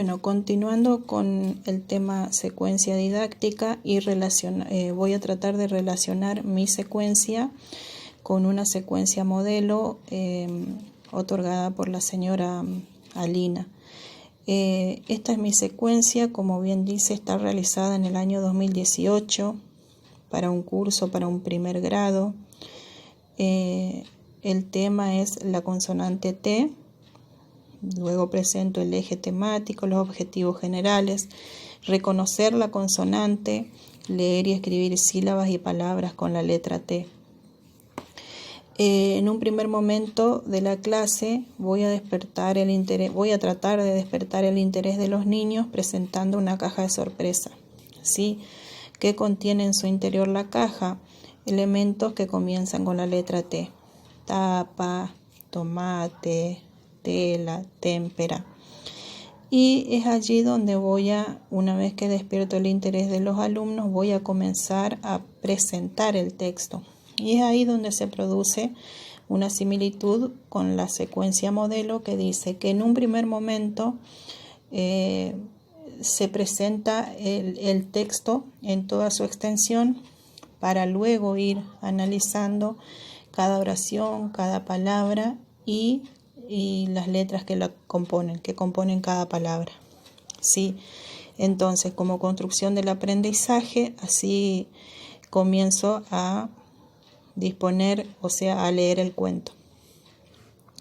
Bueno, continuando con el tema secuencia didáctica y voy a tratar de relacionar mi secuencia con una secuencia modelo otorgada por la señora Alina. Esta es mi secuencia, como bien dice, está realizada en el año 2018 para un curso, para un primer grado. El tema es la consonante T. Luego presento el eje temático, los objetivos generales, reconocer la consonante, leer y escribir sílabas y palabras con la letra T. En un primer momento de la clase voy a tratar de despertar el interés de los niños presentando una caja de sorpresa, ¿sí? ¿Qué contiene en su interior la caja? Elementos que comienzan con la letra T: tapa, tomate, tela, témpera. Y es allí donde una vez que despierto el interés de los alumnos, voy a comenzar a presentar el texto. Y es ahí donde se produce una similitud con la secuencia modelo, que dice que en un primer momento se presenta el texto en toda su extensión para luego ir analizando cada oración, cada palabra y las letras que componen cada palabra, ¿sí? Entonces, como construcción del aprendizaje, así comienzo a disponer, a leer el cuento.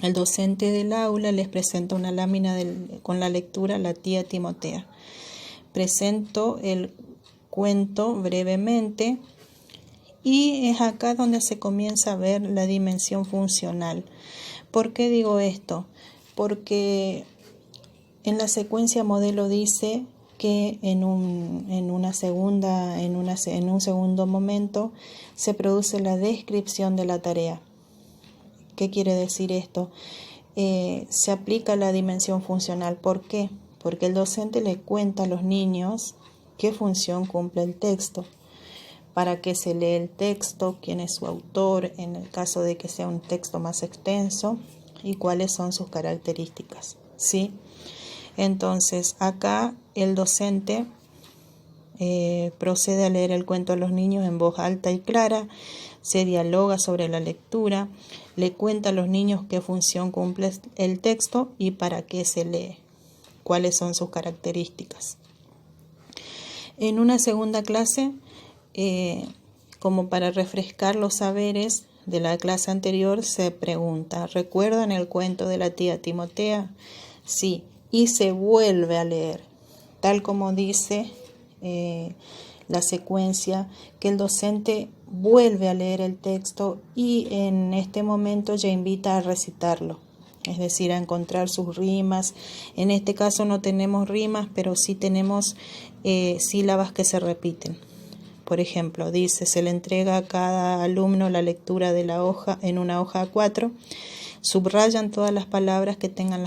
El docente del aula les presenta una lámina con la lectura La tía Timotea. Presento el cuento brevemente y es acá donde se comienza a ver la dimensión funcional. ¿Por qué digo esto? Porque en la secuencia modelo dice que en un segundo momento se produce la descripción de la tarea. ¿Qué quiere decir esto? Se aplica la dimensión funcional. ¿Por qué? Porque el docente le cuenta a los niños qué función cumple el texto, para qué se lee el texto, quién es su autor, en el caso de que sea un texto más extenso, y cuáles son sus características, ¿sí? Entonces, acá el docente procede a leer el cuento a los niños en voz alta y clara, se dialoga sobre la lectura, le cuenta a los niños qué función cumple el texto y para qué se lee, cuáles son sus características. En una segunda clase, como para refrescar los saberes de la clase anterior, se pregunta: ¿recuerdan el cuento de la tía Timotea? Sí, y se vuelve a leer, tal como dice la secuencia, que el docente vuelve a leer el texto y en este momento ya invita a recitarlo, es decir, a encontrar sus rimas. En este caso no tenemos rimas, pero sí tenemos sílabas que se repiten. Por ejemplo, dice: se le entrega a cada alumno la lectura de la hoja en una hoja A4. Subrayan todas las palabras que tengan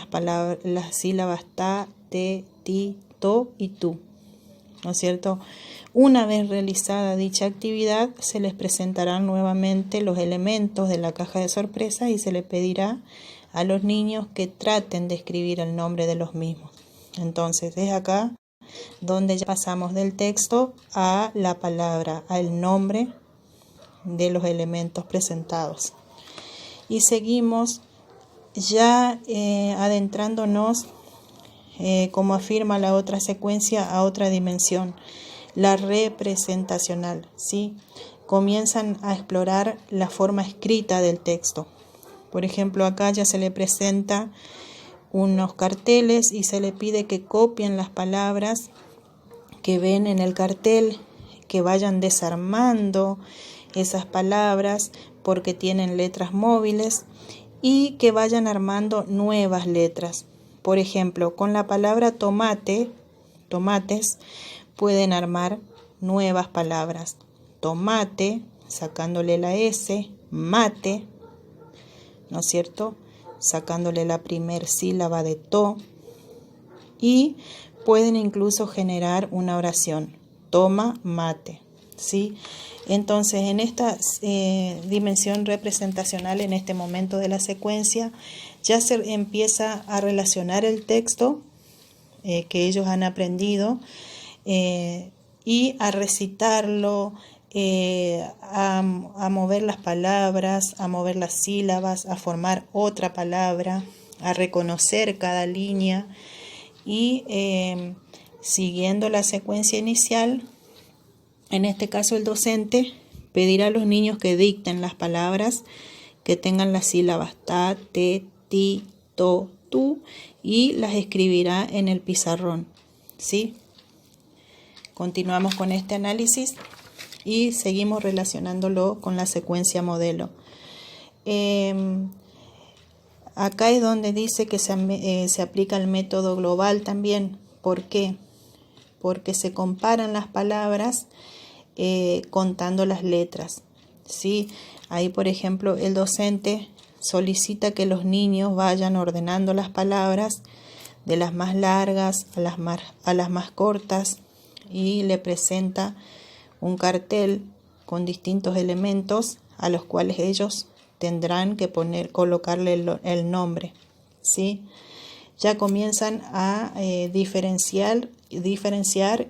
las sílabas ta, te, ti, to y tú, ¿no es cierto? Una vez realizada dicha actividad, se les presentarán nuevamente los elementos de la caja de sorpresa y se les pedirá a los niños que traten de escribir el nombre de los mismos. Entonces, es acá donde ya pasamos del texto a la palabra, al nombre de los elementos presentados. Y seguimos ya adentrándonos, como afirma la otra secuencia, a otra dimensión, la representacional, ¿sí? Comienzan a explorar la forma escrita del texto. Por ejemplo, acá ya se le presenta unos carteles y se le pide que copien las palabras que ven en el cartel, que vayan desarmando esas palabras porque tienen letras móviles y que vayan armando nuevas letras. Por ejemplo, con la palabra tomate, tomates, pueden armar nuevas palabras. Tomate, sacándole la S, mate, ¿no es cierto?, sacándole la primer sílaba de to, y pueden incluso generar una oración: toma mate, ¿sí? Entonces, en esta dimensión representacional, en este momento de la secuencia, ya se empieza a relacionar el texto que ellos han aprendido y a recitarlo, a mover las palabras, a mover las sílabas, a formar otra palabra, a reconocer cada línea y siguiendo la secuencia inicial, en este caso el docente pedirá a los niños que dicten las palabras que tengan las sílabas ta, te, ti, to, tu y las escribirá en el pizarrón, ¿sí? Continuamos con este análisis y seguimos relacionándolo con la secuencia modelo. Acá es donde dice que se aplica el método global también. ¿Por qué? Porque se comparan las palabras contando las letras, ¿sí? Ahí, por ejemplo, el docente solicita que los niños vayan ordenando las palabras de las más largas a las más cortas y le presenta un cartel con distintos elementos a los cuales ellos tendrán que colocarle el nombre, ¿sí? Ya comienzan a diferenciar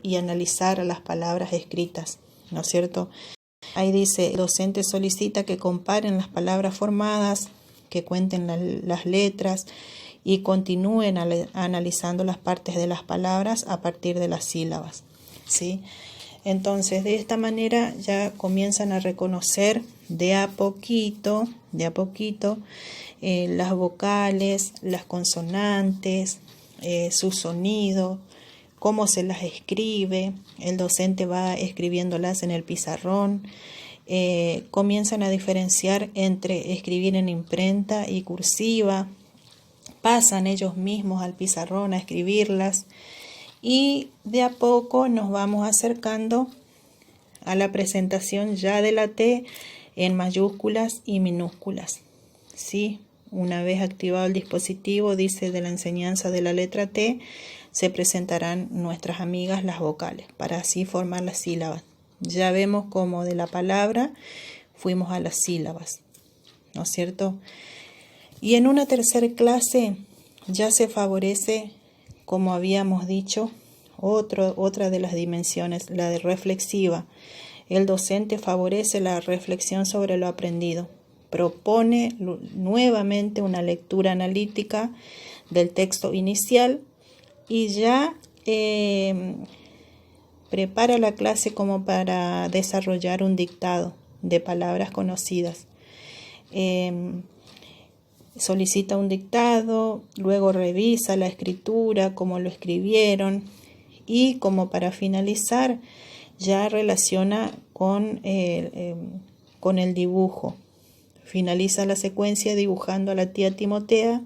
y analizar las palabras escritas, ¿no es cierto? Ahí dice, el docente solicita que comparen las palabras formadas, que cuenten las letras y continúen analizando las partes de las palabras a partir de las sílabas, ¿sí? Entonces, de esta manera ya comienzan a reconocer de a poquito las vocales, las consonantes, su sonido, cómo se las escribe. El docente va escribiéndolas en el pizarrón. Comienzan a diferenciar entre escribir en imprenta y cursiva. Pasan ellos mismos al pizarrón a escribirlas. Y de a poco nos vamos acercando a la presentación ya de la T en mayúsculas y minúsculas, ¿sí? Una vez activado el dispositivo, dice, de la enseñanza de la letra T, se presentarán nuestras amigas las vocales, para así formar las sílabas. Ya vemos cómo de la palabra fuimos a las sílabas, ¿no es cierto? Y en una tercera clase ya se favorece, como habíamos dicho, otra de las dimensiones, la de reflexiva. El docente favorece la reflexión sobre lo aprendido. Propone nuevamente una lectura analítica del texto inicial y ya prepara la clase como para desarrollar un dictado de palabras conocidas. Solicita un dictado, luego revisa la escritura, cómo lo escribieron y como para finalizar ya relaciona con el dibujo. Finaliza la secuencia dibujando a la tía Timotea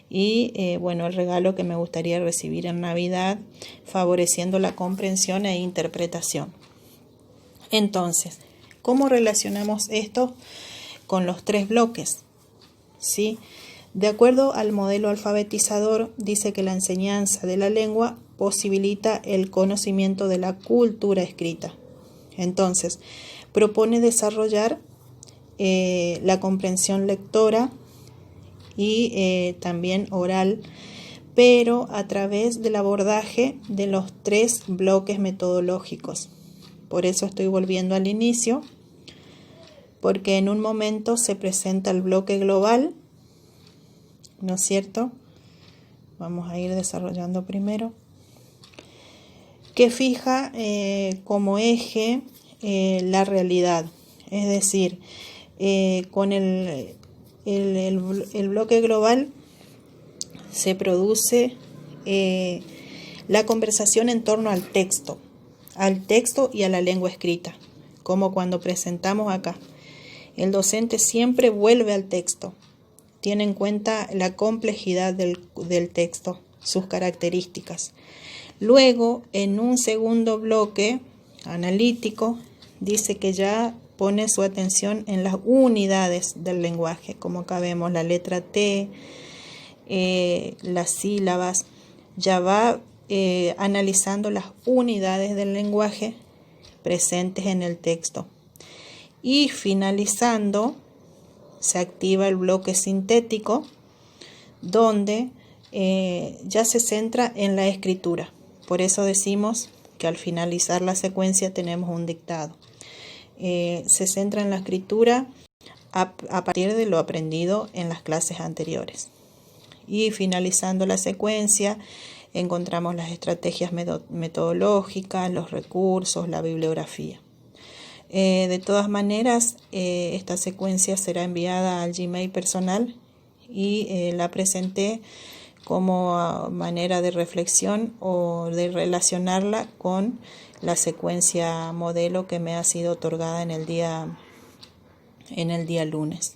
y el regalo que me gustaría recibir en Navidad, favoreciendo la comprensión e interpretación. Entonces, ¿cómo relacionamos esto con los 3 bloques? ¿Sí? De acuerdo al modelo alfabetizador, dice que la enseñanza de la lengua posibilita el conocimiento de la cultura escrita. Entonces, propone desarrollar la comprensión lectora y también oral, pero a través del abordaje de los 3 bloques metodológicos. Por eso estoy volviendo al inicio, porque en un momento se presenta el bloque global, ¿no es cierto? Vamos a ir desarrollando primero, que fija como eje la realidad, es decir, con el bloque global se produce la conversación en torno al texto y a la lengua escrita, como cuando presentamos acá. El docente siempre vuelve al texto, tiene en cuenta la complejidad del texto, sus características. Luego, en un segundo bloque analítico, dice que ya pone su atención en las unidades del lenguaje, como acá vemos la letra T, las sílabas, ya va analizando las unidades del lenguaje presentes en el texto. Y finalizando, se activa el bloque sintético, donde ya se centra en la escritura. Por eso decimos que al finalizar la secuencia tenemos un dictado. Se centra en la escritura a partir de lo aprendido en las clases anteriores. Y finalizando la secuencia, encontramos las estrategias metodológicas, los recursos, la bibliografía. De todas maneras, esta secuencia será enviada al Gmail personal y la presenté como manera de reflexión o de relacionarla con la secuencia modelo que me ha sido otorgada en el día lunes.